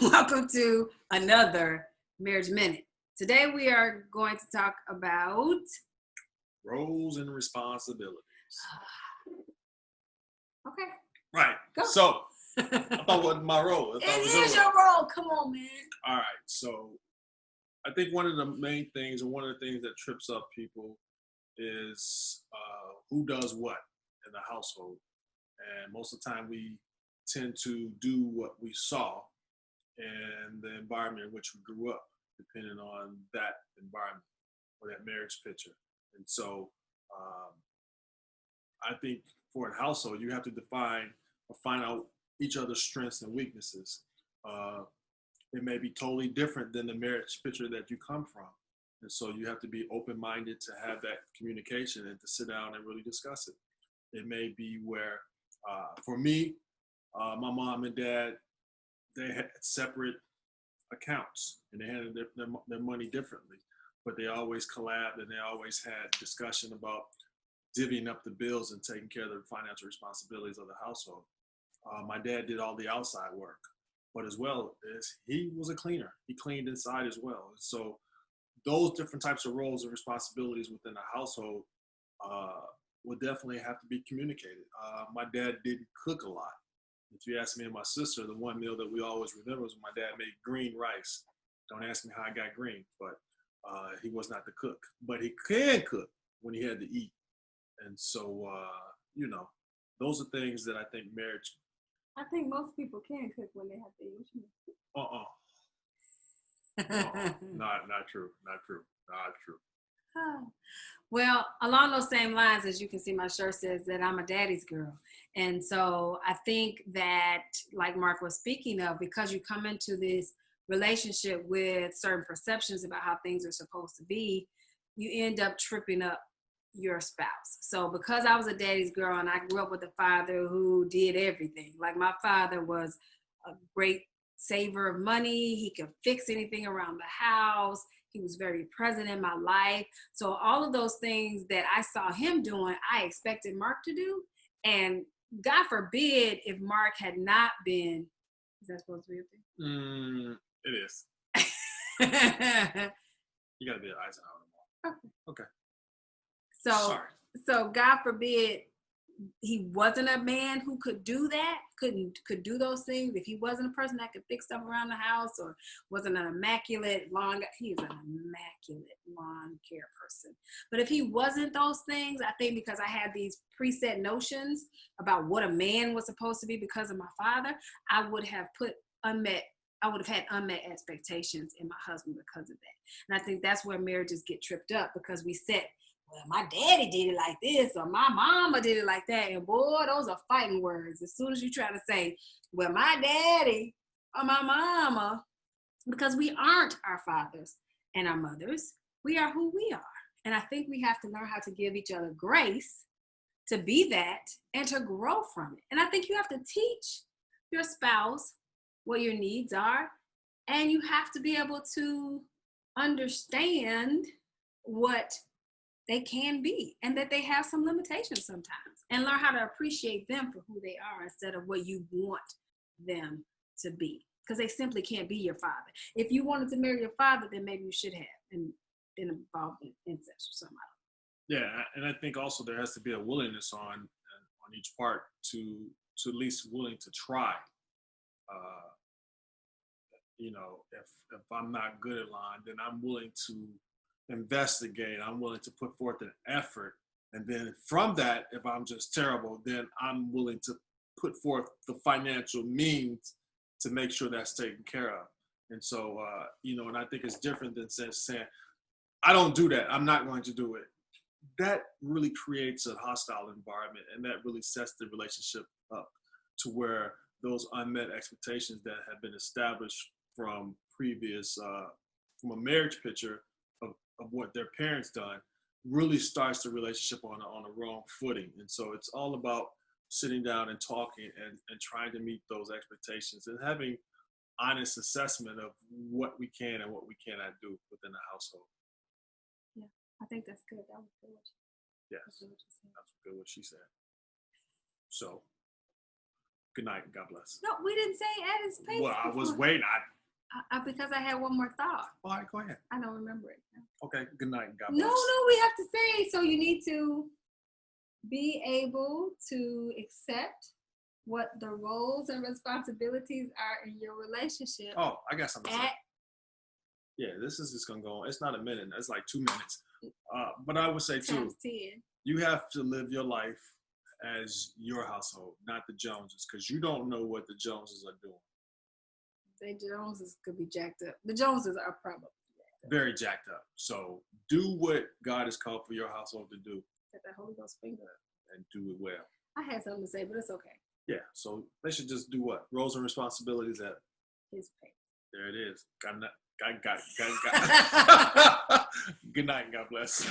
Welcome to another Marriage Minute. Today we are going to talk about roles and responsibilities. Okay. Right. Go. So I thought it wasn't my role. It is your role. Come on, man. All right. So I think one of the main things, and one of the things that trips up people, is who does what in the household. And most of the time, we tend to do what we saw in the environment in which we grew up, depending on that environment or that marriage picture. And so I think for a household, you have to define or find out each other's strengths and weaknesses. It may be totally different than the marriage picture that you come from. And so you have to be open-minded to have that communication and to sit down and really discuss it. It may be where, for me, my mom and dad, they had separate accounts and they handled their money differently, but they always collabed and they always had discussion about divvying up the bills and taking care of the financial responsibilities of the household. My dad did all the outside work, but as well as he was a cleaner. He cleaned inside as well. So those different types of roles and responsibilities within the household would definitely have to be communicated. My dad didn't cook a lot. If you ask me and my sister, the one meal that we always remember was when my dad made green rice. Don't ask me how I got green, but he was not the cook. But he can cook when he had to eat. And so, those are things that I think marriage. I think most people can cook when they have to eat. Not true. Well, along those same lines, as you can see, my shirt says that I'm a daddy's girl. And so I think that, like Mark was speaking of, because you come into this relationship with certain perceptions about how things are supposed to be, you end up tripping up your spouse. So because I was a daddy's girl and I grew up with a father who did everything, like my father was a great saver of money. He could fix anything around the house. He was very present in my life. So all of those things that I saw him doing, I expected Mark to do. And God forbid if Mark had not been, is that supposed to be a thing? It is. You gotta be an Eisenhower. Okay. So God forbid he wasn't a man who could do that, could do those things. If he wasn't a person that could fix stuff around the house or wasn't an immaculate lawn, he's an immaculate lawn care person. But if he wasn't those things, I think because I had these preset notions about what a man was supposed to be because of my father, I would have had unmet expectations in my husband because of that. And I think that's where marriages get tripped up, because we set, well, my daddy did it like this, or my mama did it like that. And boy, those are fighting words. As soon as you try to say, well, my daddy or my mama, because we aren't our fathers and our mothers. We are who we are. And I think we have to learn how to give each other grace to be that and to grow from it. And I think you have to teach your spouse what your needs are. And you have to be able to understand what they can be and that they have some limitations sometimes, and learn how to appreciate them for who they are instead of what you want them to be, because they simply can't be your father. If you wanted to marry your father, then maybe you should have and been involved in incest or something. Yeah, and I think also there has to be a willingness on each part to at least willing to try. If I'm not good at line, then I'm willing to investigate. I'm willing to put forth an effort, and then from that, if I'm just terrible, then I'm willing to put forth the financial means to make sure that's taken care of. And so, and I think it's different than saying, I don't do that, I'm not going to do it. That really creates a hostile environment, and that really sets the relationship up to where those unmet expectations that have been established from previous, from a marriage picture of what their parents done, really starts the relationship on a wrong footing. And so it's all about sitting down and talking and trying to meet those expectations and having honest assessment of what we can and what we cannot do within the household. Yeah, I think that's good. That was good. Yes, that's good what she said. So Good night. God bless. No, we didn't say at his pace. Well, I was before. waiting. Because I had one more thought. All right, go ahead. I don't remember it. Okay. Good night. God bless. No, we have to say. So you need to be able to accept what the roles and responsibilities are in your relationship. Oh, I got something to say. Yeah, this is just gonna go on. It's not a minute. It's like 2 minutes. But I would say too, 10. you have to live your life as your household, not the Joneses, because you don't know what the Joneses are doing. The Joneses could be jacked up. The Joneses are probably very jacked up. So do what God has called for your household to do. Get that Holy Ghost finger up. And do it well. I had something to say, but it's okay. Yeah, so they should just do what? Roles and responsibilities at his pace. There it is. Got. Good night and God bless.